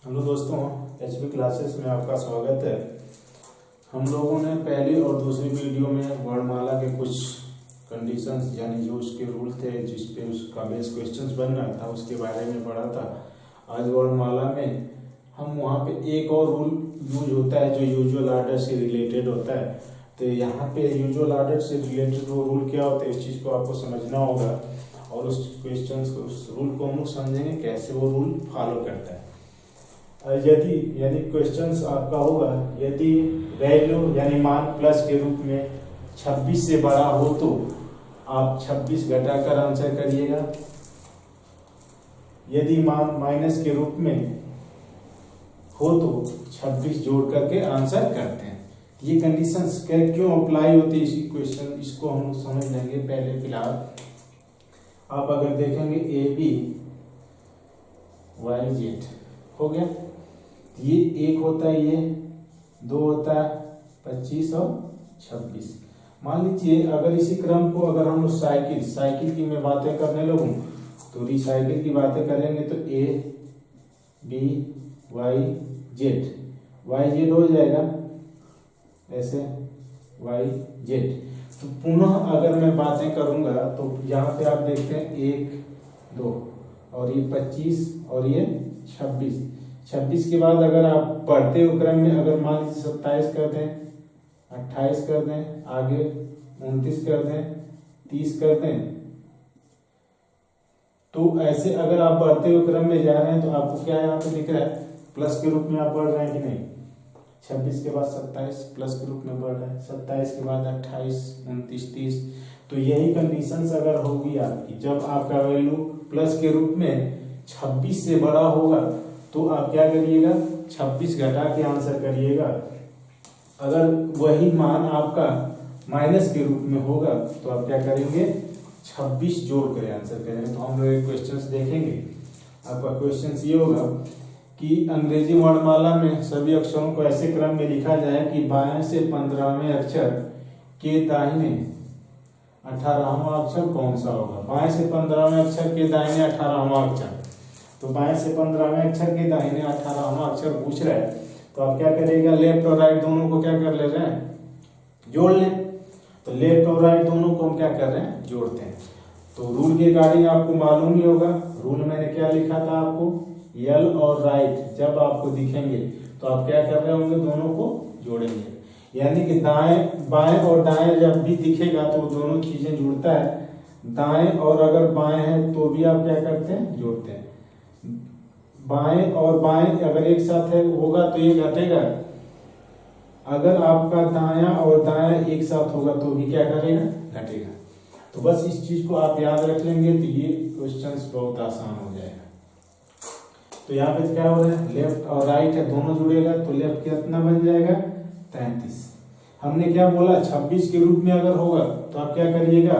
Hello दोस्तों, HP classes में आपका स्वागत है। हम लोगों ने पहली और दूसरी वीडियो में वर्णमाला के कुछ कंडीशंस यानी जो उसके रूल थे जिस पे उसका बेस क्वेश्चंस बन रहा था उसके बारे में पढ़ा था। आज वर्णमाला में हम वहाँ पे एक और रूल यूज होता है जो यूजुअल आर्डर से रिलेटेड होता है। तो यहाँ पे यूजुअल आर्डर से रिलेटेड वो रूल क्या होते हैं इस चीज़ को आपको समझना होगा और उस क्वेश्चंस को उस रूल को हम लोग समझेंगे कैसे वो रूल फॉलो करता है। यदि यानी क्वेश्चंस आपका होगा यदि वैल्यू यानी मान प्लस के रूप में 26 से बड़ा हो तो आप 26 घटाकर आंसर करिएगा। यदि मान माइनस के रूप में हो तो 26 जोड़ करके आंसर करते हैं। ये कंडीशंस क्यों अप्लाई होती है इसी क्वेश्चन इसको हम समझ लेंगे। पहले फिलहाल आप अगर देखेंगे ए बी वाई जेड हो गया, ये एक होता है, ये दो होता है 25 और 26। मान लीजिए अगर इसी क्रम को अगर हम लोग साइकिल की मैं बातें करने लगूं तो रिसाइकिल की बातें करेंगे तो ए बी वाई जेड हो जाएगा ऐसे वाई जेड। तो पुनः अगर मैं बातें करूंगा तो यहाँ पे आप देखते हैं 1 2 और ये 25 और ये 26 के बाद अगर आप बढ़ते हुए क्रम में अगर मान लीजिए 27 कर दें, 28 कर दें, आगे 29 कर दें, 30 कर दें, तो ऐसे अगर आप बढ़ते हुए क्रम में जा रहे हैं तो आपको क्या यहाँ पे दिख रहा है प्लस के रूप में आप बढ़ रहे हैं कि नहीं। 26 के बाद 27 प्लस के रूप में बढ़ रहा है, 27 के बाद 28 29 30। तो यही कंडीशंस अगर होगी आपकी जब आपका वैल्यू प्लस के रूप में 26 से बड़ा होगा तो आप क्या करिएगा 26 घटा के आंसर करिएगा। अगर वही मान आपका माइनस के रूप में होगा तो आप क्या करेंगे 26 जोड़ कर आंसर करेंगे। तो हम लोग क्वेश्चंस देखेंगे। आपका क्वेश्चन ये होगा कि अंग्रेजी वर्णमाला में सभी अक्षरों को ऐसे क्रम में लिखा जाए कि बाएं से 15वें अक्षर के दाहिने 18वां अक्षर कौन सा होगा। बाएं से 15वें अक्षर के दाहिने 18वां अक्षर, तो बाएं से 15वें अक्षर के दाहिने 18वां अक्षर पूछ रहा है तो आप क्या करिएगा लेफ्ट और राइट दोनों को क्या कर ले रहे हैं जोड़ लें। तो लेफ्ट और राइट दोनों को हम क्या कर रहे हैं जोड़ते हैं। तो रूल के अकॉर्डिंग आपको मालूम ही होगा, रूल मैंने क्या लिखा था आपको यल और राइट जब आपको दिखेंगे तो आप क्या कर रहे होंगे दोनों को जोड़ेंगे। यानी कि दाएं बाएं और दाएं जब भी दिखेगा तो दोनों चीजें जुड़ता है। दाएं और अगर बाएं है तो भी आप क्या करते हैं जोड़ते हैं। बाएं और बाएं अगर एक साथ है होगा तो ये घटेगा। अगर आपका दायां और दायां एक साथ होगा तो भी क्या करेगा घटेगा। तो बस इस चीज को आप याद रख लेंगे तो ये क्वेश्चंस बहुत आसान हो जाएगा। तो यहाँ पे क्या हो रहा है लेफ्ट और राइट है दोनों जुड़ेगा तो लेफ्ट कितना बन जाएगा 33। हमने क्या बोला 26 के रूप में अगर होगा तो आप क्या करिएगा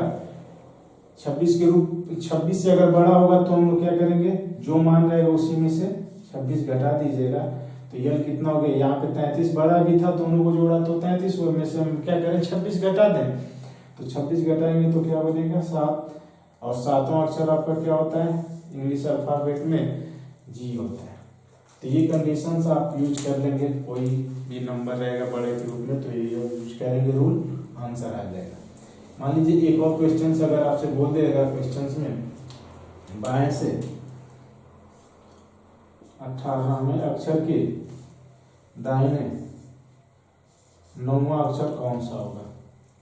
26 से अगर बड़ा होगा तो हम लोग क्या करेंगे जो मान रहेगा उसी में से 26 घटा दीजिएगा। तो यह कितना हो गया यहाँ पे 33 बड़ा भी था दोनों को जोड़ा तो 33 में से हम क्या करें 26 घटा दें। तो 26 घटाएंगे तो क्या बनेगा 7 और 7वां अक्षर आपका क्या होता है इंग्लिश अल्फाबेट में जी होता है। तो ये कंडीशंस आप यूज कर लेंगे, कोई भी नंबर रहेगा बड़े के रूप में तो ये यूज करेंगे रूल आंसर आ जाएगा। मान लीजिए एक और क्वेश्चन अगर आपसे बोल देगा क्वेश्चंस में बाएं से 18वें अक्षर के दाहिने 9वां अक्षर कौन सा होगा।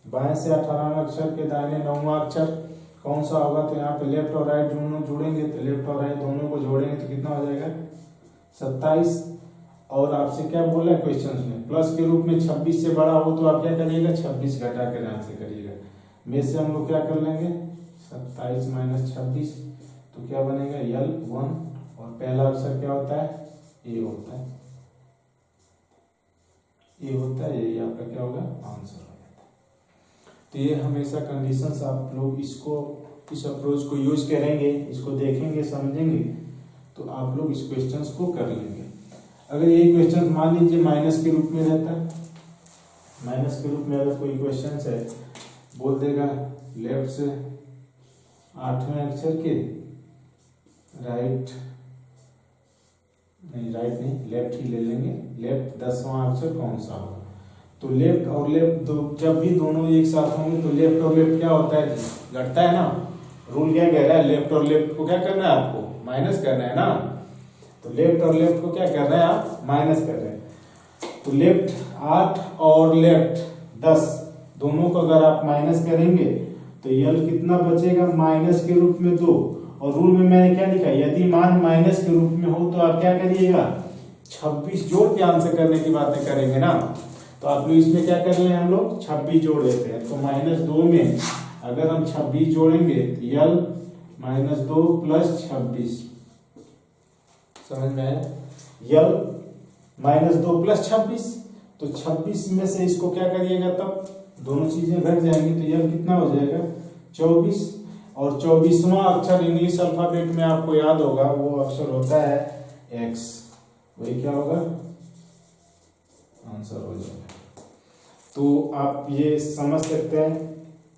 बाएं से 18वें अक्षर के दाहिने 9वां अक्षर कौन सा होगा। तो यहाँ पे लेफ्ट और राइट दोनों जुड़ेंगे तो लेफ्ट और राइट दोनों को जोड़ेंगे तो कितना हो जाएगा 27। और आपसे क्या बोला है क्वेश्चन में प्लस के रूप में 26 से बड़ा हो तो आप क्या करिएगा 26 घटा कर आंसर करिएगा। में से हम लोग क्या कर लेंगे 27 माइनस 26 तो क्या बनेगा यल 1 और पहला अक्षर क्या होता है ए होता है यही आपका क्या होगा आंसर हो जाता है। तो ये हमेशा कंडीशंस आप लोग इसको इस अप्रोच को यूज करेंगे, इसको देखेंगे समझेंगे तो आप लोग इस क्वेश्चंस को कर लेंगे। अगर ये क्वेश्चन मान लीजिए माइनस के रूप में रहता है, माइनस के रूप में अगर कोई क्वेश्चन है बोल देगा लेफ्ट से 8वें अक्षर के राइट नहीं, राइट नहीं, लेफ्ट ही ले लेंगे। लेफ्ट 10वां अक्षर कौन सा होगा? तो लेफ्ट और लेफ्ट दो जब भी दोनों एक साथ होंगे तो लेफ्ट और लेफ्ट क्या होता है? घटता है ना। रूल क्या कह रहा है? लेफ्ट और लेफ्ट को क्या करना है? आपको माइनस करना है ना। तो लेफ्ट और लेफ्ट को क्या कर रहे हैं आप? माइनस कर रहे हैं। तो लेफ्ट 8 और लेफ्ट 10 दोनों को अगर आप माइनस करेंगे तो यल कितना बचेगा? माइनस के रूप में 2। और रूल में मैंने क्या लिखा? यदि मान माइनस के रूप में हो तो आप क्या करिएगा? 26 जोड़ के आंसर करने की बातें करेंगे ना। तो आप लोग इसमें क्या कर रहे हैं? हम लोग 26 जोड़ देते हैं। तो -2 में अगर हम 26 जोड़ेंगे तो यल -2 + 26, समझ में आया? यल -2 + 26, तो 26 में से इसको क्या करिएगा? तब दोनों चीजें घट जाएंगी तो यल कितना हो जाएगा? 24। और 24वां अक्षर इंग्लिश अल्फाबेट में आपको याद होगा, वो अक्षर होता है एक्स। वही क्या होगा? आंसर हो जाएगा। तो आप ये समझ सकते हैं,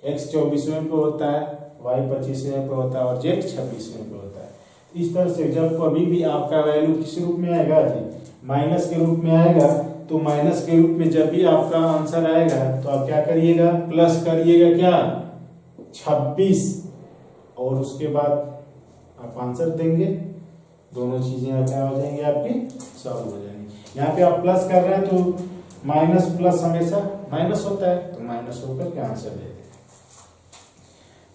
एक्स 24वें पे होता है, वाई 25वें पे होता है और जेड 26वें पे होता है। इस तरह से जब कभी भी आपका वैल्यू किस रूप में आएगा जी? माइनस के रूप में आएगा। तो माइनस के रूप में जब भी आपका आंसर आएगा तो आप क्या करिएगा? प्लस करिएगा क्या? 26, और उसके बाद आप आंसर देंगे। दोनों चीजें क्या हो जाएंगी? आपकी सॉल्व हो जाएंगी। यहाँ पे आप प्लस कर रहे हैं तो माइनस प्लस हमेशा माइनस होता है, तो माइनस होकर के आंसर दे दें।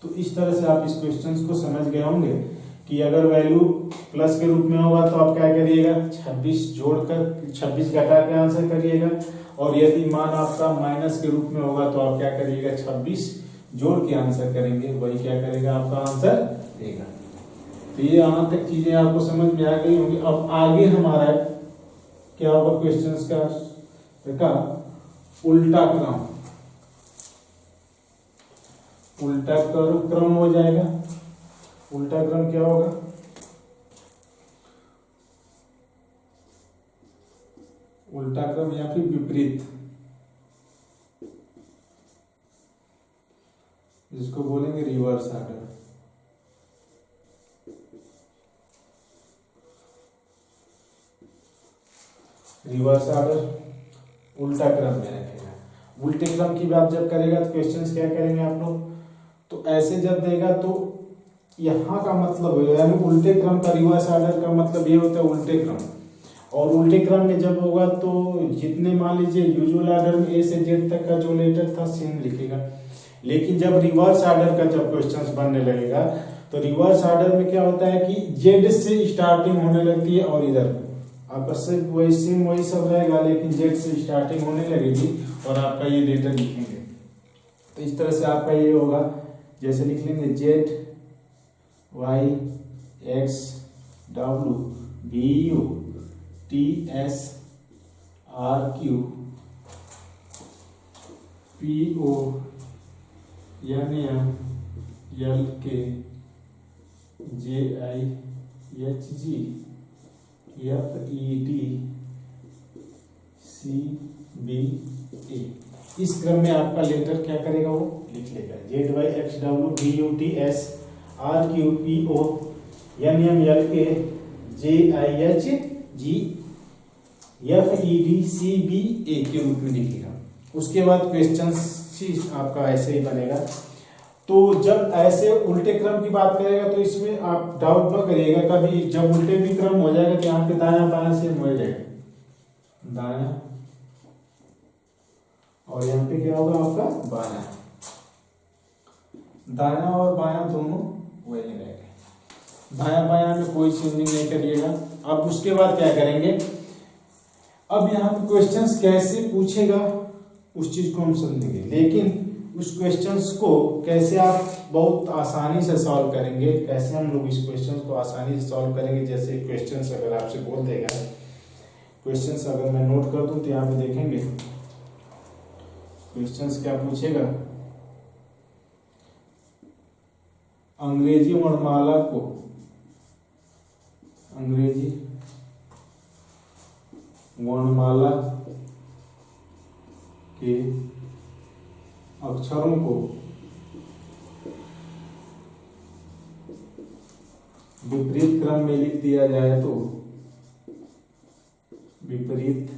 तो इस तरह से आप इस क्वेश्चन को समझ गए होंगे कि अगर वैल्यू प्लस के रूप में होगा तो आप क्या करिएगा? 26 जोड़कर 26 घटा के आंसर करिएगा। और यदि मान आपका माइनस के रूप में होगा तो आप क्या करिएगा? 26 जोड़ के आंसर करेंगे। वही क्या करेगा? आपका आंसर देगा। तो ये यहां तक चीजें आपको समझ में आ गई होंगी। अब आगे हमारा क्या होगा? क्वेश्चंस का उल्टा क्रम, उल्टा क्रम हो जाएगा। उल्टा क्रम क्या होगा? उल्टा क्रम या फिर विपरीत, जिसको बोलेंगे रिवर्स ऑर्डर। रिवर्स ऑर्डर उल्टा क्रम में रखेगा। उल्टे क्रम की बात जब करेगा तो क्वेश्चंस क्या करेंगे आप लोग? तो ऐसे जब देगा तो यहाँ का मतलब होगा, यानी उल्टे क्रम का रिवर्स ऑर्डर का मतलब ये होता है उल्टे क्रम। और उल्टे क्रम में जब होगा तो जितने मान लीजिए यूजुअल ऑर्डर में ए से जेड तक का जो लेटर था सेम लिखेगा। लेकिन जब रिवर्स ऑर्डर का जब क्वेश्चंस बनने लगेगा तो रिवर्स ऑर्डर में क्या होता है कि जेड से स्टार्टिंग होने लगती है और इधर आपस से वही सब रहेगा, लेकिन जेड से स्टार्टिंग होने लगेगी और आपका ये लेटर लिखेंगे। तो इस तरह से आपका ये होगा, जैसे लिख लेंगे Z Y X W V U T S R Q P O N M L K J I H G F E D C B A. इस क्रम में आपका लेटर क्या करेगा? वो लिख लेगा। Z Y X W V U T S R Q P O N M L K J I H G F E D C B A के रूप में लिखेगा। उसके बाद क्वेश्चन आपका ऐसे ही बनेगा। तो जब ऐसे उल्टे क्रम की बात करेगा तो इसमें आप डाउट न करिएगा कभी, जब उल्टे भी क्रम हो जाएगा तो यहाँ पे दाया बाया सेम हो जाएगा, दाया और यहाँ पे क्या होगा आपका? बाया। दाया और बाया दोनों वही रहेगा। दाया बाया में कोई चेंजिंग नहीं करिएगा। अब उसके बाद क्या करेंगे? अब यहाँ पे क्वेश्चंस कैसे पूछेगा उस चीज को हम समझेंगे, लेकिन उस क्वेश्चंस को कैसे आप बहुत आसानी से सॉल्व करेंगे, कैसे हम लोग इस क्वेश्चंस को आसानी से सॉल्व करेंगे। जैसे क्वेश्चंस अगर आपसे बोल देगा, क्वेश्चंस अगर मैं नोट कर दूं तो यहाँ पे देखेंगे क्वेश्चंस क्या पूछेगा। अंग्रेजी वर्णमाला को, अंग्रेजी वर्णमाला के अक्षरों को विपरीत क्रम में लिख दिया जाए तो विपरीत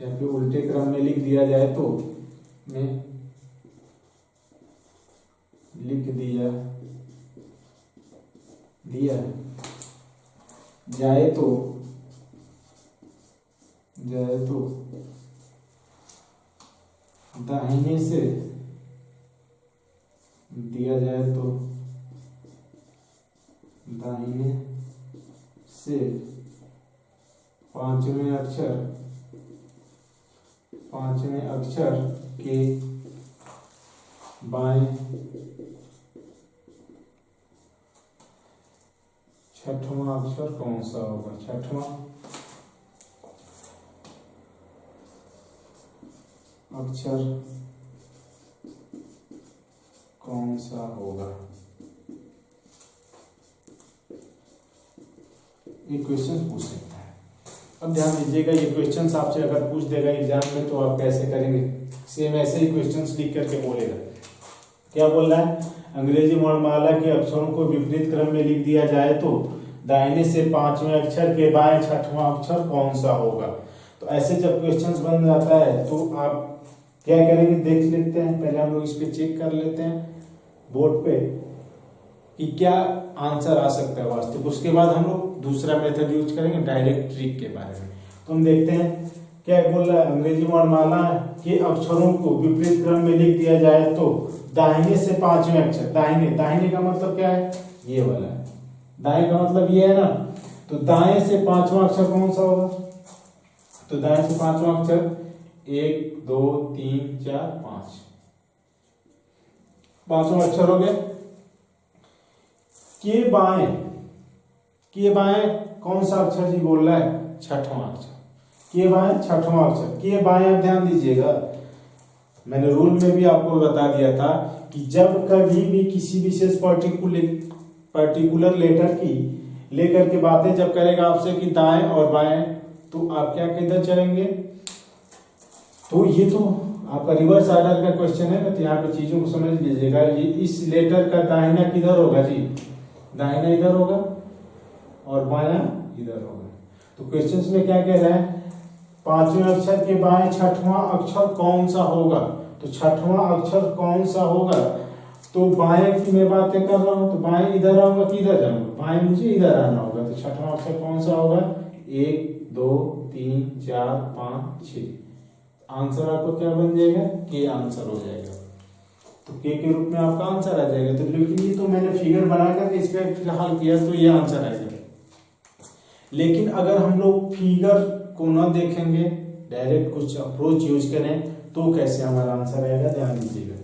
या फिर उल्टे क्रम में लिख दिया जाए तो में लिख दिया जाए तो दाहिने से दिया जाए तो दाहिने से पांचवें अक्षर के बाएं छठवां अक्षर कौन सा होगा? छठवां अक्षर कौन सा होगा? ये क्वेश्चन पूछ सकता है। अब ध्यान दीजिएगा, ये क्वेश्चन आपसे अगर पूछ देगा एग्जाम में तो आप कैसे करेंगे? सेम ऐसे ही क्वेश्चंस लिख करके बोलेगा। क्या बोल रहा है? अंग्रेजी वर्णमाला के अक्षरों को विपरीत क्रम में लिख दिया जाए तो दाहिने से पांचवें अक्षर के बाएं छठवां अक्षर कौन सा होगा? तो ऐसे जब क्वेश्चंस बन जाता है तो आप क्या करेंगे, देख लेते हैं। पहले हम लोग इस पे चेक कर लेते हैं बोर्ड पे कि क्या आंसर आ सकता है वास्तविक। उसके बाद हम लोग दूसरा मेथड यूज करेंगे, डायरेक्ट ट्रिक के बारे में। तो हम देखते हैं क्या बोल रहा है। अंग्रेजी वर्णमाला के अक्षरों को विपरीत क्रम में लिख दिया जाए तो दाहिने से पांचवें अक्षर, दाहिने का मतलब क्या है? ये वाला है। दाएं का मतलब ये है ना, तो दाएं से पांचवा अक्षर कौन सा होगा? तो दाएं से पांचवा अक्षर 1 2 3 4 5, पांचवा अक्षर हो गया। के बाएं कौन सा अक्षर जी बोल रहा है? छठवां अक्षर। के बाएं छठवां अक्षर। के बाएं आप ध्यान दीजिएगा, मैंने रूल में भी आपको बता दिया था कि जब कभी भी किसी विशेष पर्टिकुलर लेटर की लेकर के बातें जब करेगा आपसे कि दाएं और बाएं, तो आप क्या किधर चलेंगे? तो ये तो आपका रिवर्स ऑर्डर का क्वेश्चन है, तो यहाँ पे चीजों को समझ लीजिएगा। ये इस लेटर का दाहिना किधर होगा जी? दाहिना इधर होगा और बायां इधर होगा। तो क्वेश्चन में क्या कह रहा है? पांचवें अक्षर के बाएं छठवां अक्षर कौन सा होगा? तो छठवां अक्षर कौन सा होगा? तो बाएं की मैं बातें कर रहा हूं, तो बाएं इधर आऊंगा कि इधर जाऊंगा? बाएं मुझे इधर आना होगा। तो छठवां अक्षर कौन सा होगा? 1 2 3 4 5 6। आंसर आपको क्या बन जाएगा? के आंसर हो जाएगा। तो के रूप में आपका आंसर आ जाएगा। तो लेकिन ये तो मैंने फिगर बनाकर इस पे फिलहाल किया, तो ये आंसर आएगा। लेकिन अगर हम लोग फिगर को न देखेंगे, डायरेक्ट कुछ अप्रोच यूज करें, तो कैसे हमारा आंसर आएगा? ध्यान दीजिएगा।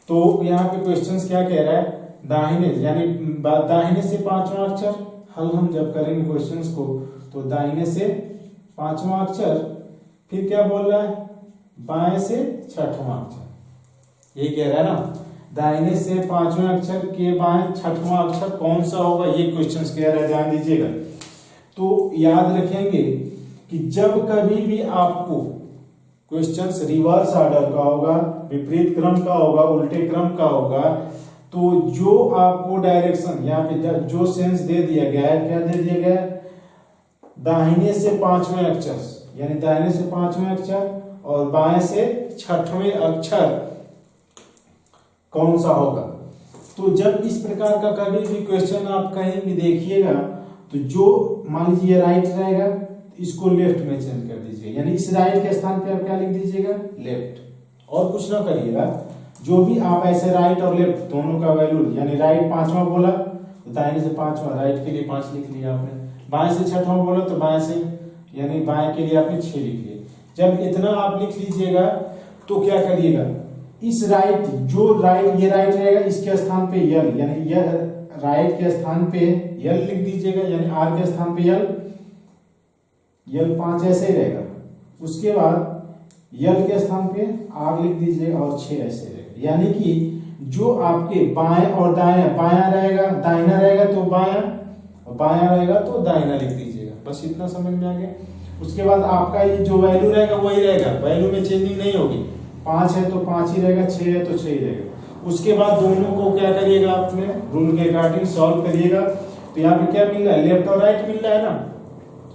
तो यहाँ पे क्वेश्चंस क्या कह रहा है? दाहिने यानी दाहिने से पांचवा अक्षर, हल हम जब करेंगे क्वेश्चंस को, तो दाहिने से पांचवा अक्षर, फिर क्या बोल रहा है? बाएं से छठवां अक्षर। ये कह रहा है ना, दाहिने से पांचवें अक्षर के बाएं छठवां अक्षर कौन सा होगा? ये क्वेश्चंस कह रहा है, ध्यान दीजिएगा। तो याद रखेंगे कि जब कभी भी आपको क्वेश्चंस रिवर्स ऑर्डर का होगा, विपरीत क्रम का होगा, उल्टे क्रम का होगा, तो जो आपको डायरेक्शन यहाँ पे जो सेंस दे दिया गया है, क्या दे दिया गया है? दाहिने से पांचवें अक्षर, यानी दाहिने से पांचवें अक्षर और बाएं से छठवें अक्षर कौन सा होगा। तो जब इस प्रकार का कभी भी क्वेश्चन आप कहीं भी देखिएगा, तो जो मान लीजिए राइट रहेगा, इसको लेफ्ट में चेंज कर दीजिए, यानी इस राइट के स्थान पे आप क्या लिख दीजिएगा? लेफ्ट। और कुछ ना करिएगा, जो भी आप ऐसे राइट और लेफ्ट दोनों का वैल्यू, यानी राइट पांचवा बोला तो दाहिने से पांचवा, राइट के लिए 5 लिख लिया आपने। बाएं से छठवां बोला तो बाएं से, यानी बाएं के लिए आपने 6 लिख लिया। जब इतना आप लिख लीजिएगा तो क्या करिएगा? इस राइट, जो राइट, ये राइट रहेगा, इसके स्थान पे यल, यानी यह राइट के स्थान पे यल लिख दीजिएगा, यानी आर के स्थान पे यल 5 ऐसे ही रहेगा। उसके बाद यल के स्थान पे आर लिख दीजिएगा और 6 ऐसे रहेगा। यानी कि जो आपके बाएं और दाएं, बायां रहेगा दाहिना रहेगा तो बायां, और बायां रहेगा तो दाहिना लिख दीजिएगा। बस इतना समझ में आ गया। उसके बाद आपका ये जो वैल्यू रहेगा वही रहेगा, वैल्यू में चेंजिंग नहीं होगी। 5 है तो 5 ही रहेगा, 6 है तो 6 ही रहेगा। उसके बाद दोनों को क्या करिएगा? आपने रूल के अकॉर्डिंग सॉल्व करिएगा। तो यहाँ पे क्या मिल रहा है? लेफ्ट और राइट मिल रहा है ना।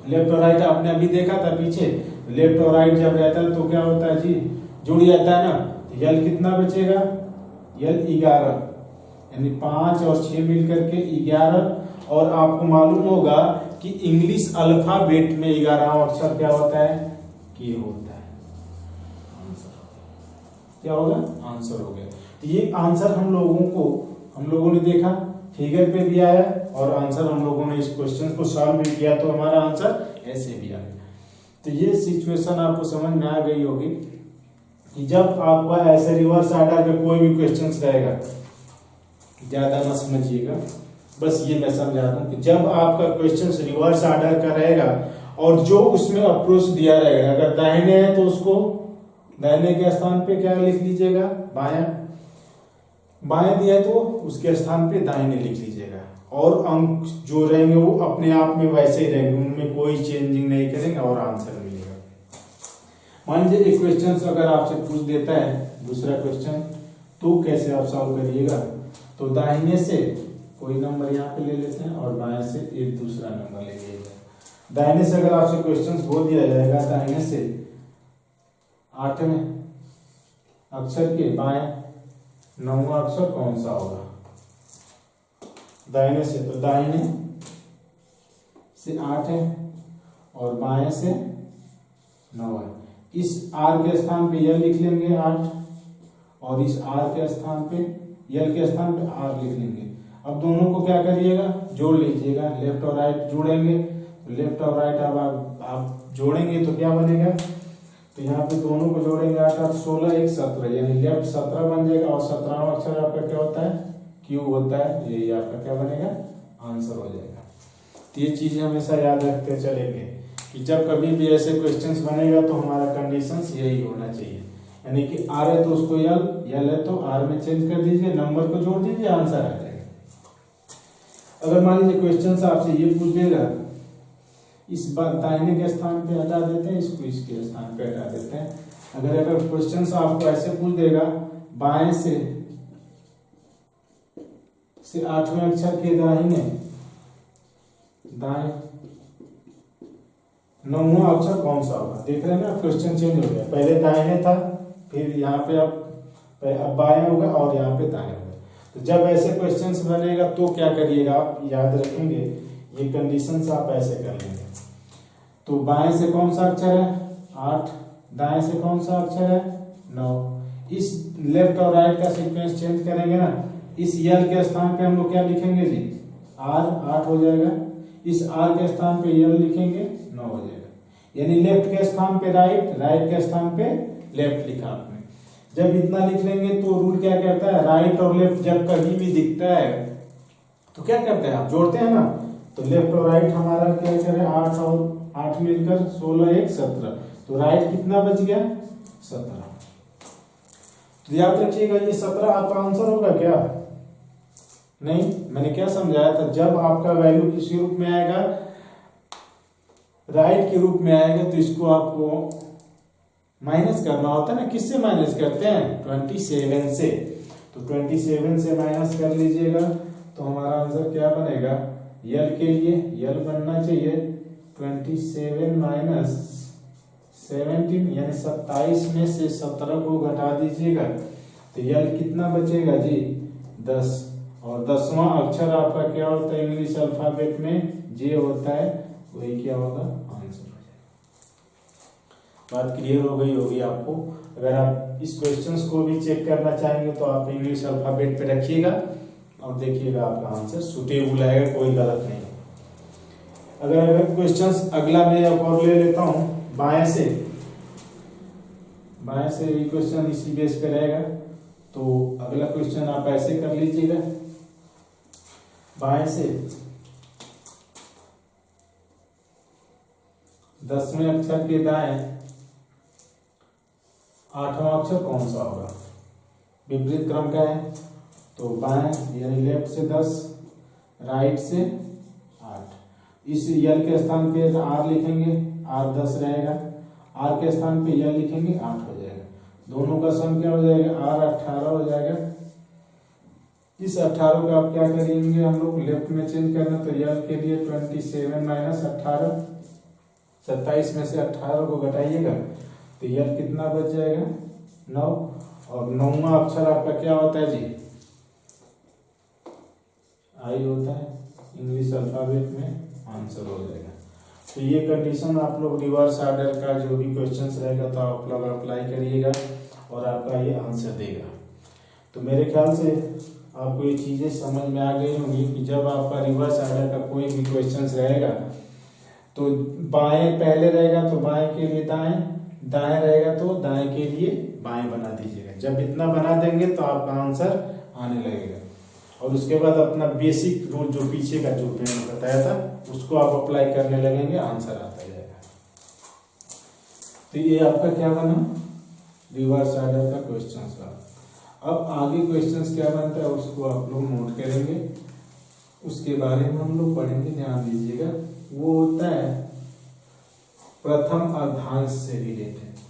लेफ्ट और राइट आपने अभी देखा था पीछे, लेफ्ट और राइट जब रहता है तो क्या होता है जी, जुड़ जाता है ना। यल कितना बचेगा, यल 11, यानी 5 और 6 मिलकर के 11। और आपको मालूम होगा कि इंग्लिश अल्फाबेट में 11वां अक्षर क्या होता है, के होता है। आंसर क्या होगा, आंसर हो गया। तो ये आंसर हम लोगों ने देखा, फिगर पे भी आया और आंसर हम लोगों ने इस क्वेश्चन को सॉल्व भी किया, तो हमारा आंसर ऐसे भी आ गया। तो ये सिचुएशन आपको समझ में आ गई होगी कि जब आपका ऐसे रिवर्स ऑर्डर में कोई भी क्वेश्चन रहेगा, ज्यादा न समझिएगा, बस ये मैं समझा दूं कि जब आपका क्वेश्चन रिवर्स ऑर्डर का रहेगा और जो उसमें अप्रोच दिया रहेगा, अगर दाहिने है तो उसको दाहिने के स्थान पे क्या लिख लीजिएगा, बायां। बाएं दिया है तो उसके स्थान पे दाहिने लिख लीजिएगा, और अंक जो रहेंगे वो अपने आप में वैसे ही रहेंगे, उनमें कोई चेंजिंग नहीं करेंगे और आंसर मिलेगा। मान लीजिए एक क्वेश्चन अगर आपसे पूछ देता है दूसरा क्वेश्चन, तो कैसे आप सॉल्व करिएगा, तो दाहिने से कोई नंबर यहाँ पे ले लेते हैं और बाएं से एक दूसरा नंबर ले लीजिएगा। दाहिने से अगर आपसे क्वेश्चन बोल दिया जाएगा, दाहिने से 8वें अक्षर के बाएं 9वां अक्षर कौन सा होगा, दाहिने से, तो दाहिने से 8 है और बाएं से 9 है। इस आर के स्थान पे यल लिख लेंगे 8, और इस आर के स्थान पे, यल के स्थान पे आर लिख लेंगे। अब दोनों को क्या करिएगा, जोड़ लीजिएगा, लेफ्ट और राइट जोड़ेंगे, तो लेफ्ट और राइट अब आप जोड़ेंगे तो क्या बनेगा, तो यहाँ पे दोनों को जोड़ेंगे 8 8 16 1 17, यानी लेफ्ट 17 बन जाएगा और 17वां अक्षर आपका क्या होता है, क्यू होता है। यही आपका क्या बनेगा, आंसर हो जाएगा। तो ये चीजें हमेशा याद रखते चलेंगे कि जब कभी भी ऐसे क्वेश्चंस बनेगा तो हमारा कंडीशंस यही होना चाहिए, यानी कि आर है तो उसको यल, यल है तो आर में चेंज कर दीजिए, नंबर को जोड़ दीजिए, आंसर आ जाएगा। अगर मान लीजिए क्वेश्चन आपसे ये पूछ देगा, इस बार दाहिने के स्थान पे हटा देते हैं, इसको इसके स्थान पे हटा देते हैं। अगर क्वेश्चन आपको ऐसे पूछ देगा, बाएं से 8वें अक्षर के दाहिने दाएं 9वां अक्षर कौन सा होगा, देख रहे हैं ना, क्वेश्चन चेंज हो गया, पहले दाहिने था, फिर यहाँ पे अब बाएं होगा और यहाँ पे दाएं होगा। तो जब ऐसे क्वेश्चंस बनेगा तो क्या करिएगा, आप याद रखेंगे ये कंडीशंस आप ऐसे कर लेंगे। तो बाएं से कौन सा अक्षर है 8, दाएं से कौन सा अक्षर है 9। इस लेफ्ट और राइट का सीक्वेंस चेंज करेंगे ना, इस यल के स्थान पे हम लोग क्या लिखेंगे जी, आर, 8 हो जाएगा। इस आर के स्थान पे यल लिखेंगे, 9 हो जाएगा। यानी लेफ्ट के स्थान पे राइट, राइट के स्थान पे लेफ्ट लिखा आपने। जब इतना लिख लेंगे तो रूल क्या कहता है, राइट और लेफ्ट जब कहीं भी दिखता है तो क्या करते हैं, आप जोड़ते हैं ना। तो लेफ्ट और राइट हमारा क्या करें, 8 और 8 मिलकर 16 1 17, तो राइट कितना बच गया 17। तो याद रखिएगा ये 17 आपका आंसर होगा क्या, नहीं, मैंने क्या समझाया था, जब आपका वैल्यू किसी रूप में आएगा, राइट के रूप में आएगा, तो इसको आपको माइनस करना होता है ना। किससे माइनस करते हैं, 27 से। तो 27 से माइनस कर लीजिएगा, तो हमारा आंसर क्या बनेगा, यल के लिए यल बनना चाहिए 27 माइनस 17, यानी 27 में से 17 को घटा दीजिएगा, तो यल कितना बचेगा जी 10। और 10वां अक्षर आपका क्या होता है इंग्लिश अल्फाबेट में, जे होता है, वही क्या होगा, आंसर हो जाएगा। बात क्लियर हो गई होगी आपको। अगर आप इस क्वेश्चंस को भी चेक करना चाहेंगे तो आप इंग्लिश अल्फाबेट पे रखिएगा और देखिएगा आपका आंसर सुटेबल आएगा, कोई गलत नहीं। अगर क्वेश्चंस अगला मैं एक और ले लेता हूं, बाएं से ये क्वेश्चन इसी बेस पे रहेगा। तो अगला क्वेश्चन आप ऐसे कर लीजिएगा, बाएं से 10वें अक्षर के दाएं 8वां अक्षर कौन सा होगा, विपरीत क्रम का है। तो बाएं यानी लेफ्ट से 10, राइट से 8। इस यल के स्थान पे आर लिखेंगे, आर 10 रहेगा, आर के स्थान पे यल लिखेंगे, 8 हो जाएगा। दोनों का सम क्या हो जाएगा, आर 18 हो जाएगा। इस 18 को आप क्या करेंगे, हम लोग लेफ्ट में चेंज करना, तो यल के लिए 27 माइनस 18, 27 में से 18 को घटाइएगा तो यह कितना बच जाएगा 9। और 9वां अक्षर आपका क्या होता है जी, आई होता है इंग्लिश अल्फाबेट में, आंसर हो जाएगा। तो ये कंडीशन आप लोग रिवर्स ऑर्डर का जो भी क्वेश्चंस रहेगा तो आप लोग अप्लाई करिएगा और आपका ये आंसर देगा। तो मेरे ख्याल से आपको ये चीज़ें समझ में आ गई होंगी कि जब आपका रिवर्स ऑर्डर का कोई भी क्वेश्चंस रहेगा तो बाएं पहले रहेगा तो बाएं के लिए दाएं, दाएं रहेगा तो दाएं के लिए बाएं बना दीजिएगा। जब इतना बना देंगे तो आपका आंसर आने लगेगा। और उसके बाद अपना बेसिक रूल जो पीछे का जो मैंने बताया था उसको आप अप्लाई करने लगेंगे, आंसर आता जाएगा। तो ये आपका क्या बना, रिवर्स ऑर्डर का क्वेश्चन का। अब आगे क्वेश्चंस क्या बनता है उसको आप लोग नोट करेंगे, उसके बारे में हम लोग पढ़ेंगे, ध्यान दीजिएगा। वो होता है प्रथम अर्धांश से रिलेटेड।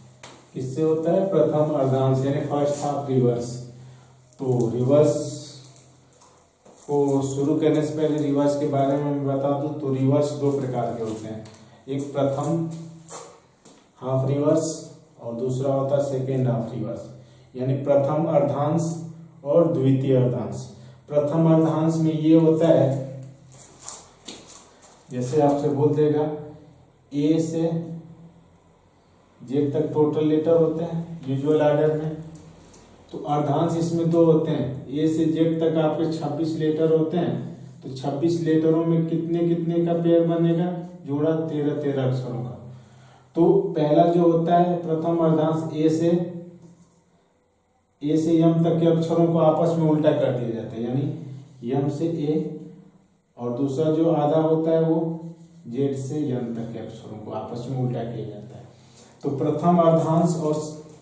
किससे होता है, प्रथम अर्धांश यानी फर्स्ट हाफ रिवर्स। तो रिवर्स को शुरू करने से पहले रिवर्स के बारे में मैं बता दूं तो रिवर्स दो प्रकार के होते हैं, एक प्रथम हाफ रिवर्स और दूसरा होता है सेकेंड हाफ रिवर्स, यानी प्रथम अर्धांश और द्वितीय अर्धांश। प्रथम अर्धांश में ये होता है, जैसे आपसे बोल देगा ए से जेड तक टोटल लेटर होते हैं यूजुअल ऑर्डर में, तो अर्धांश इसमें दो होते हैं। ए से जेड तक आपके 26 लेटर होते हैं, तो 26 लेटरों में कितने कितने का पेयर बनेगा, जोड़ा 13 अक्षरों का। तो पहला जो होता है प्रथम अर्धांश ए से यम तक के अक्षरों को आपस में उल्टा कर दिया जाता है, यानी यम से ए, और दूसरा जो आधा होता है वो जेड से यम तक के अक्षरों को आपस में उल्टा किया जाता है। तो प्रथम अर्धांश और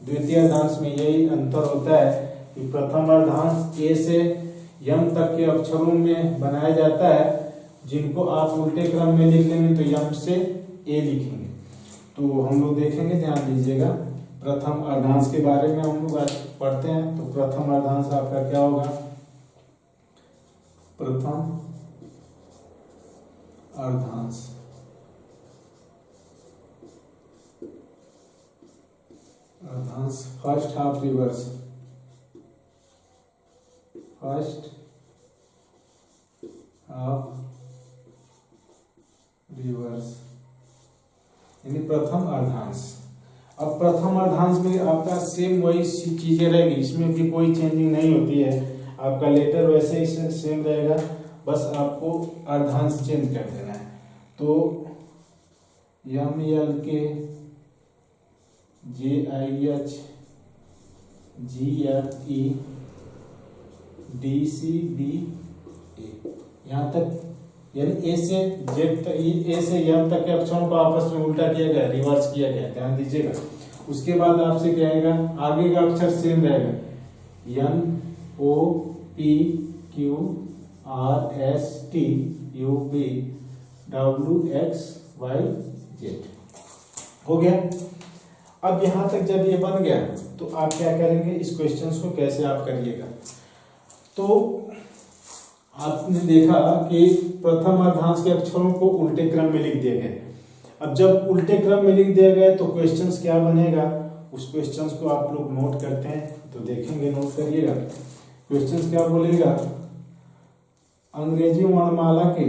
द्वितीय अर्धांश में यही अंतर होता है कि प्रथम अर्धांश ए से यम तक के अक्षरों में बनाया जाता है, जिनको आप उल्टे क्रम में लिख लेंगे तो यम से ए लिखेंगे। तो हम लोग देखेंगे, ध्यान दीजिएगा। प्रथम अर्धांश के बारे में हम लोग आज पढ़ते हैं। तो प्रथम अर्धांश आपका क्या होगा, प्रथम अर्धांश first half reverse, first half reverse यानी प्रथम अर्धांश। अब प्रथम अर्धांश में आपका सेम वही चीजें रहेगी, इसमें भी कोई चेंजिंग नहीं होती है। आपका लेटर वैसे ही सेम रहेगा, बस आपको अर्धांश चेंज कर देना है। तो यम एल के JIH GFE DCBA यहाँ तक, यानी ए से जेड तक, ए से यम तक के अक्षरों को आपस में उल्टा किया गया, रिवर्स किया गया, ध्यान दीजिएगा। उसके बाद आपसे कहेगा आगे का अक्षर सेम रहेगा, N O P Q R S T U V W X Y Z हो गया। अब यहां तक जब ये बन गया तो आप क्या करेंगे, इस क्वेश्चंस को कैसे आप करिएगा। तो आपने देखा कि प्रथम अर्धांश के अक्षरों को उल्टे क्रम में लिख दिया गया। अब जब उल्टे क्रम में लिख दिया गया तो क्वेश्चंस क्या बनेगा, उस क्वेश्चंस को आप लोग नोट करते हैं तो देखेंगे, नोट करिएगा। क्वेश्चंस क्या बोलेगा, अंग्रेजी वर्णमाला के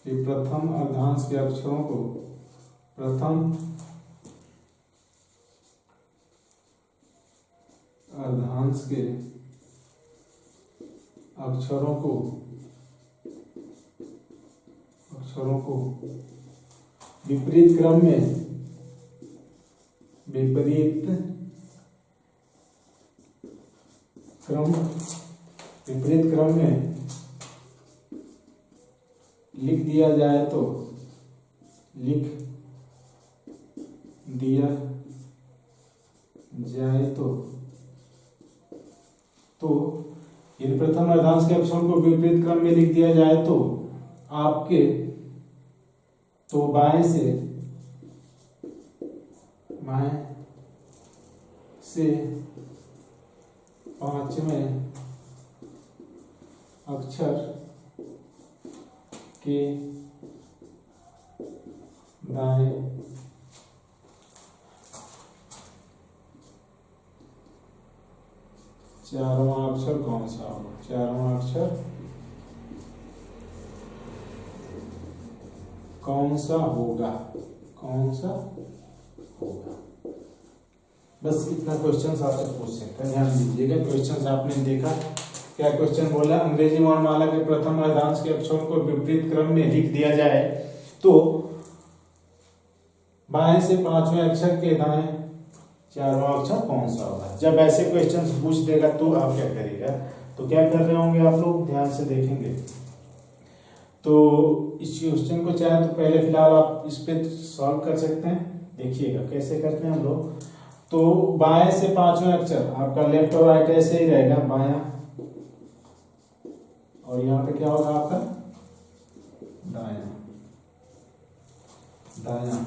प्रथम अर्धांश के अक्षरों को, प्रथम अर्धांश के अक्षरों को विपरीत क्रम में लिख दिया जाए तो इन प्रथम अर्धांश के अक्षरों को विपरीत क्रम में लिख दिया जाए तो आपके बाएं से 5वें अक्षर के दाएं चारवां अक्षर कौन सा होगा? चारवां अक्षर कौन सा होगा? कौन सा होगा? बस इतना क्वेश्चन आपसे पूछ सकते हैं, ध्यान दीजिएगा। क्वेश्चन आपने देखा, क्या क्वेश्चन बोला? अंग्रेजी वर्णमाला के प्रथम अर्धांश के अक्षरों को विपरीत क्रम में लिख दिया जाए तो बाएं से पांचवें अक्षर के दाएं चारवां अक्षर कौन सा होगा? जब ऐसे क्वेश्चन पूछ देगा तो आप क्या करिएगा? तो क्या कर रहे होंगे आप लोग, ध्यान से देखेंगे। तो इस क्वेश्चन को चाहे तो पहले फिलहाल आप इस पे सॉल्व कर सकते हैं। देखिएगा कैसे करते हैं हम लोग। तो बाएं से पांचवें अक्षर आपका लेफ्ट और राइट ऐसे ही रहेगा, बायां, और यहाँ पे क्या होगा आपका दायां। दायां,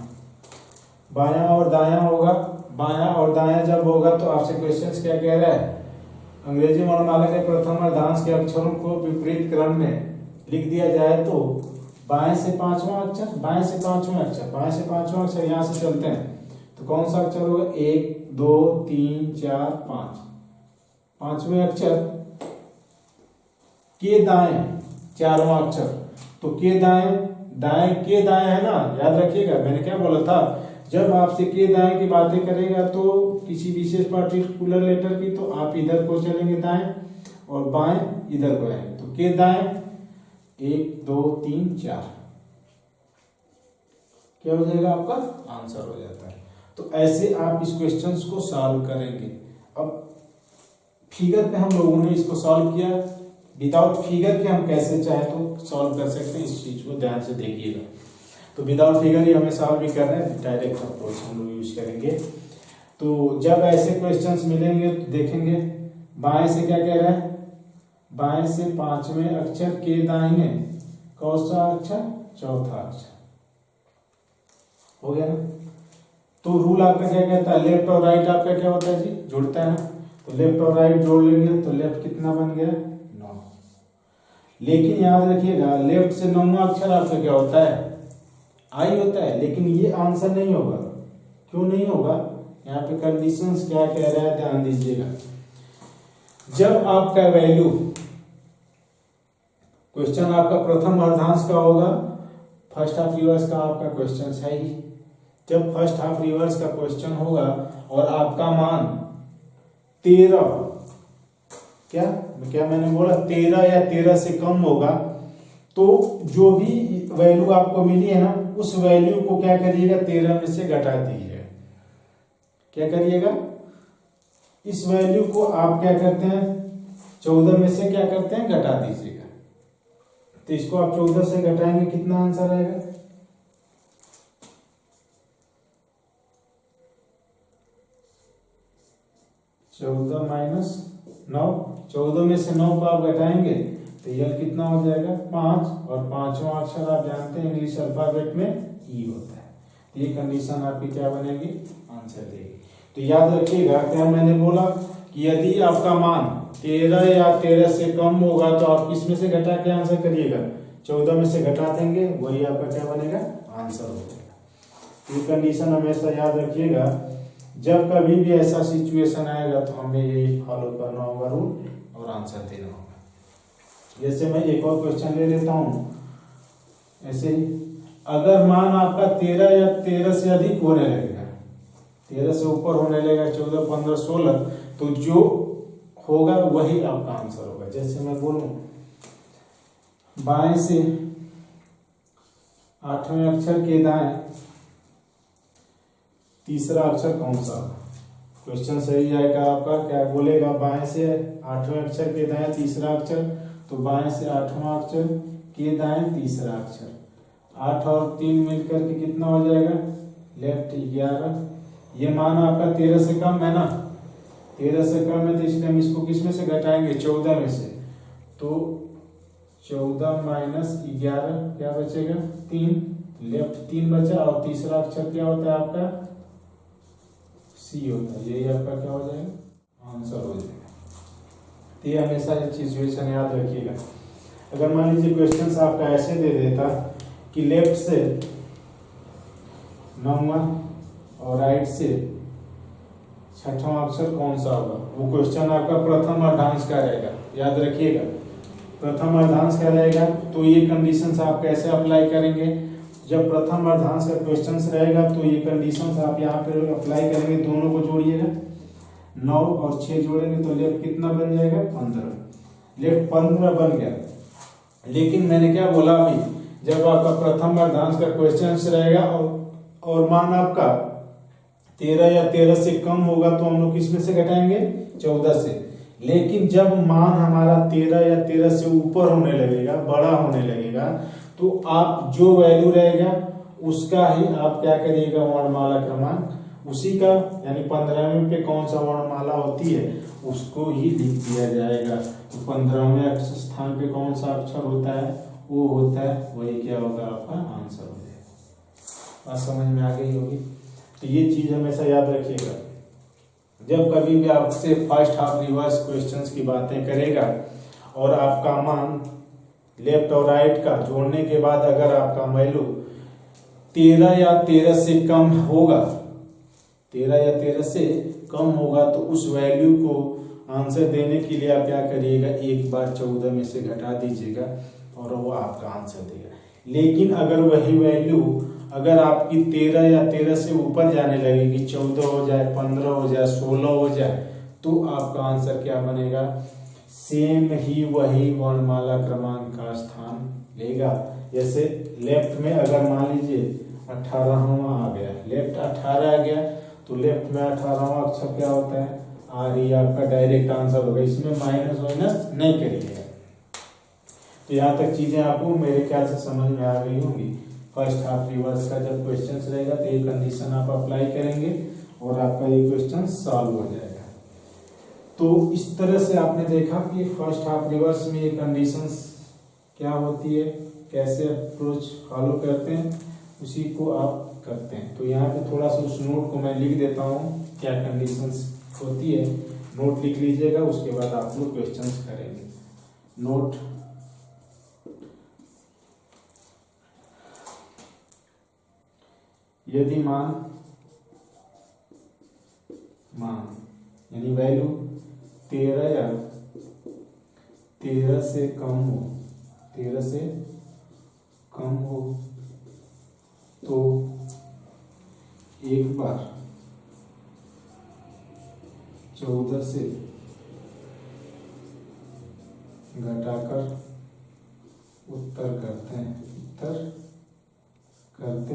बायां और दायां होगा। बायां और दायां जब होगा तो आपसे क्वेश्चन क्या कह रहा है? अंग्रेजी वर्णमाला के प्रथम अर्धांश के अक्षरों को विपरीत क्रम में लिख दिया जाए तो बाएं से पांचवां अक्षर, बाएं से पांचवां अक्षर, बाएं से पांचवां अक्षर यहां से चलते हैं तो कौन सा अक्षर होगा? 1 2 3 4 5, पांचवें अक्षर के दाएं चारवां अक्षर। तो के दाएं, दाएं के दाएं है ना, याद रखिएगा मैंने क्या बोला था। जब आपसे के दाएं की बातें करेगा तो किसी विशेष पार्टिकुलर लेटर की, तो आप इधर को चलेंगे दाएं और बाएं इधर को आएंगे। तो के दाएं 1 2 3 4 क्या हो जाएगा? आपका आंसर हो जाता है। तो ऐसे आप इस क्वेश्चंस को सॉल्व करेंगे। अब फिगर पे हम लोगों ने इसको सॉल्व किया, विदाउट फिगर के हम कैसे चाहे तो सॉल्व कर सकते हैं, इस चीज को ध्यान से देखिएगा। तो विदाउट फिगर ही हमें सॉल्व भी करना है, डायरेक्ट अप्रोच हम लोग यूज करेंगे। तो जब ऐसे क्वेश्चंस मिलेंगे तो देखेंगे बाएं से क्या कह रहा है? बाएं से पांचवें अक्षर के दाहिने कौन सा अक्षर? चौथा अक्षर। हो गया ना? तो रूल आपका क्या कहता है? लेफ्ट और राइट आपका क्या होता है जी? जुड़ता है ना। तो लेफ्ट और राइट जोड़ लेंगे तो लेफ्ट कितना बन गया? 9। लेकिन याद रखिएगा लेफ्ट से 9वां अक्षर आपका क्या होता है? आई होता है। लेकिन ये आंसर नहीं होगा। क्यों नहीं होगा? यहाँ पे कंडीशंस क्या कह रहा है, ध्यान दीजिएगा। जब आपका वैल्यू, क्वेश्चन आपका प्रथम अर्धांश का होगा, फर्स्ट हाफ रिवर्स का आपका क्वेश्चन है ही। जब फर्स्ट हाफ रिवर्स का क्वेश्चन होगा और आपका मान 13, क्या मैंने बोला 13 या 13 से कम होगा, तो जो भी वैल्यू आपको मिली है ना, उस वैल्यू को क्या करिएगा? 13 में से घटा दीजिए। क्या करिएगा? इस वैल्यू को आप क्या करते हैं? 14 में से क्या करते हैं? घटा दीजिएगा। तो इसको आप 14 से घटाएंगे, कितना आंसर आएगा? 14 माइनस 9। 14 में से 9 को आप घटाएंगे तो यह कितना हो जाएगा? 5। और पांचवा अक्षर आप जानते हैं इंग्लिश अल्फाबेट में ई होता है। तो ये कंडीशन आपकी क्या बनेगी? आंसर देगी। तो याद रखिएगा क्या मैंने बोला कि यदि आपका मान 13 या 13 से कम होगा तो आप किसमें से घटा के आंसर करिएगा? 14 में से घटा देंगे, वही आपका क्या बनेगा? आंसर हो जाएगा। ये कंडीशन हमेशा याद रखिएगा। जब कभी भी ऐसा सिचुएशन आएगा तो हमें यही फॉलो करना होगा रूल और आंसर देना होगा। जैसे मैं एक और क्वेश्चन ले लेता हूं। ऐसे ही अगर मान आपका 13 या 13 से अधिक होने लगेगा, 13 से ऊपर होने लगेगा, 14 15 16, तो जो होगा वही आपका आंसर होगा। जैसे मैं बोलूं बाएं से 8वें अक्षर के दाएं तीसरा अक्षर कौन सा? क्वेश्चन सही आएगा आपका। क्या बोलेगा? बाएं से 8वें अक्षर के दाएं तीसरा अक्षर, तो बाएं से 8वां अक्षर के दाएं तीसरा अक्षर। 8 और 3 मिलकर के कितना हो जाएगा? लेफ्ट 11। ये मान आपका 13 से कम है ना, 13 से कम है तो इसलिए हम इसको किस में से घटाएंगे? 14 में से। तो 14 माइनस 11 क्या बचेगा? 3। लेफ्ट 3 बचा और तीसरा अक्षर क्या होता है आपका? सी होता है। यही आपका क्या हो जाएगा? आंसर हो जाएगा। तो ये हमेशा ये सिचुएशन याद रखिएगा। अगर मान लीजिए क्वेश्चन आपका ऐसे दे देता कि लेफ्ट से नंबर और राइट से छठवां अक्षर कौन सा होगा, वो क्वेश्चन आपका प्रथम अर्धांश का रहेगा, याद रखिएगा प्रथम अर्धांश का रहेगा। तो ये कंडीशंस आप कैसे अप्लाई करेंगे, जब प्रथम अर्धांश का क्वेश्चंस रहेगा तो ये कंडीशंस आप यहाँ पे अप्लाई करेंगे, दोनों को जोड़िएगा 9 और 6 जोड़ेंगे तो लेफ्ट कितना बन जाएगा 15, लेफ्ट 15 बन गया। लेकिन मैंने क्या बोला अभी, जब आपका प्रथम अर्धांश का क्वेश्चंस रहेगा और मान आपका 13 या 13 से कम होगा तो हम लोग किस में से घटाएंगे 14 से। लेकिन जब मान हमारा 13 या 13 से ऊपर होने लगेगा, बड़ा होने लगेगा, तो आप जो वैल्यू रहेगा उसका ही आप क्या करिएगा वर्णमाला क्रमांक उसी का, यानी 15वें पे कौन सा वर्णमाला होती है उसको ही लिख दिया जाएगा। तो 15वें अक्षर स्थान पे कौन सा अक्षर होता है वो होता है, वही क्या होगा आपका आंसर हो जाएगा। बात समझ में आ गई होगी। तो ये चीज हमेशा याद रखिएगा, जब कभी भी आपसे फर्स्ट हाफ रिवर्स क्वेश्चंस की बातें करेगा और आपका मान लेफ्ट और राइट का जोड़ने के बाद अगर आपका वैल्यू 13 या 13 से कम होगा, 13 या 13 से कम होगा तो उस वैल्यू को आंसर देने के लिए आप क्या करिएगा, एक बार 14 में से घटा दीजिएगा और वो आपका आंसर देगा। लेकिन अगर वही वैल्यू अगर आपकी 13 या 13 से ऊपर जाने लगेगी, 14 हो जाए, 15 हो जाए, 16 हो जाए, तो आपका आंसर क्या बनेगा, सेम ही वही वर्णमाला क्रमांक का स्थान लेगा। जैसे लेफ्ट में अगर मान लीजिए 18वां आ गया, लेफ्ट 18 आ गया तो लेफ्ट में 18वां अक्षर क्या होता है आर, ही आपका डायरेक्ट आंसर होगा, इसमें माइनस वाइनस नहीं करिएगा। तो यहाँ तक चीजें आपको मेरे ख्याल से समझ में आ गई होंगी। फर्स्ट हाफ रिवर्स का जब क्वेश्चंस रहेगा तो ये कंडीशन आप अप्लाई करेंगे और आपका ये क्वेश्चन सॉल्व हो जाएगा। तो इस तरह से आपने देखा कि फर्स्ट हाफ रिवर्स में ये कंडीशंस क्या होती है, कैसे अप्रोच फॉलो करते हैं, उसी को आप करते हैं। तो यहाँ पे थोड़ा सा उस नोट को मैं लिख देता हूँ क्या कंडीशंस होती है, नोट लिख लीजिएगा, उसके बाद आप लोग क्वेश्चंस करेंगे। नोट, यदि मान यानी वैल्यू 13 या 13 से कम हो, 13 से कम हो तो एक बार 14 से घटाकर उत्तर करते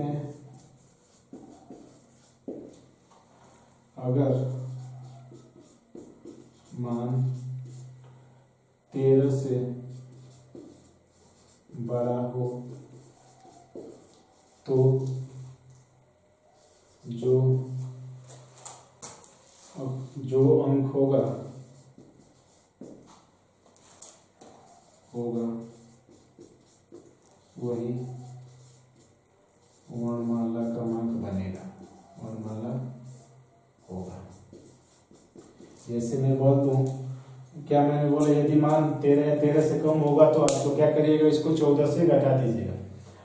हैं। अगर मान 13 से बड़ा हो तो जो अंक होगा वही वर्णमाला क्रमांक बनेगा, वर्णमाला होगा। जैसे मैं बोल दूं, क्या मैंने बोला, यदि मान 13 या 13 से कम होगा तो आपको क्या करिएगा, इसको 14 से घटा दीजिएगा।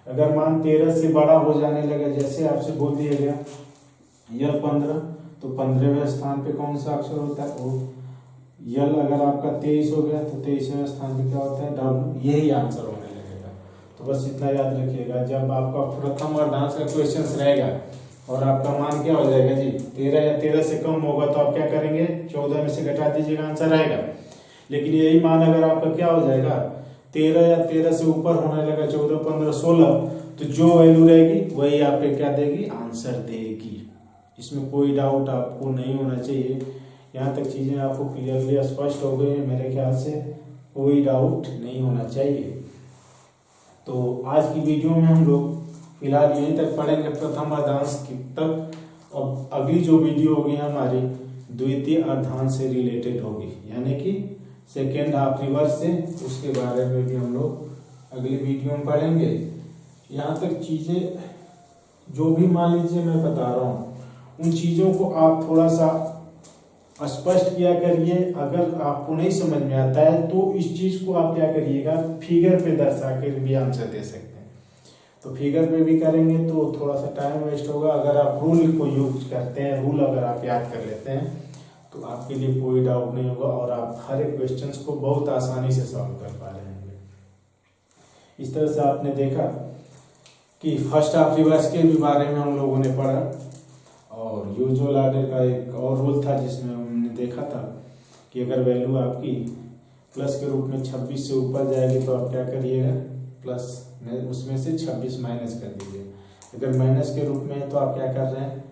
अगर मान 13 से बड़ा हो जाने लगा, जैसे आपसे बोल दिया गया यल 15, तो 15वें स्थान पे कौन सा अक्षर होता है ओ। यल अगर आपका 23 हो गया तो 23वें स्थान पे क्या होता है डब्ल्यू, यही आंसर होने लगेगा। तो बस इतना याद रखिएगा, जब आपका प्रथम अर्धांश का क्वेश्चन रहेगा और आपका मान क्या हो जाएगा जी 13 या 13 से कम होगा तो आप क्या करेंगे 14 में से घटा दीजिएगा, आंसर आएगा। लेकिन यही मान अगर आपका क्या हो जाएगा 13 या 13 से ऊपर होने लगा, 14, 15, 16, तो जो वैल्यू रहेगी वही आपके क्या देगी, आंसर देगी। इसमें कोई डाउट आपको नहीं होना चाहिए। यहाँ तक चीजें आपको क्लियरली स्पष्ट हो गई है, मेरे ख्याल से कोई डाउट नहीं होना चाहिए। तो आज की वीडियो में हम लोग फिलहाल यहीं तक पढ़ेंगे प्रथम अर्धांश तक, और अगली जो वीडियो होगी हमारी द्वितीय अर्धांश से रिलेटेड होगी, यानी कि सेकेंड हाफ रिवर्स से, उसके बारे में भी हम लोग अगली वीडियो में पढ़ेंगे। यहाँ तक चीजें जो भी मान लीजिए मैं बता रहा हूँ, उन चीजों को आप थोड़ा सा स्पष्ट किया करिए। अगर आपको नहीं समझ में आता है तो इस चीज को आप क्या करिएगा, फिगर पे दर्शा कर भी आंसर दे सकते हैं। तो फिगर पे भी करेंगे तो थोड़ा सा टाइम वेस्ट होगा। अगर आप रूल को यूज करते हैं, रूल अगर आप याद कर लेते हैं तो आपके लिए कोई डाउट नहीं होगा और आप हर एक क्वेश्चंस को बहुत आसानी से सॉल्व कर पा रहे होंगे। इस तरह से आपने देखा कि फर्स्ट हाफ रिवर्स के भी बारे में हम लोगों ने पढ़ा और यूजुअल ऑर्डर का एक और रूल था जिसमें हमने देखा था कि अगर वैल्यू आपकी प्लस के रूप में 26 से ऊपर जाएगी तो आप क्या करिएगा, प्लस में उसमें से 26 माइनस कर दीजिएगा। अगर माइनस के रूप में है तो आप क्या कर रहे हैं,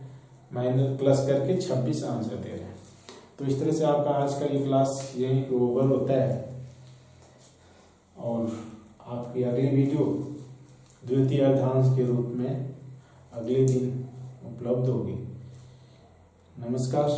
माइनस प्लस करके 26 आंसर दे रहे हैं। तो इस तरह से आपका आज का ये क्लास यहीं पे ओवर होता है और आपकी अगली वीडियो द्वितीय अर्धांश के रूप में अगले दिन उपलब्ध होगी। नमस्कार।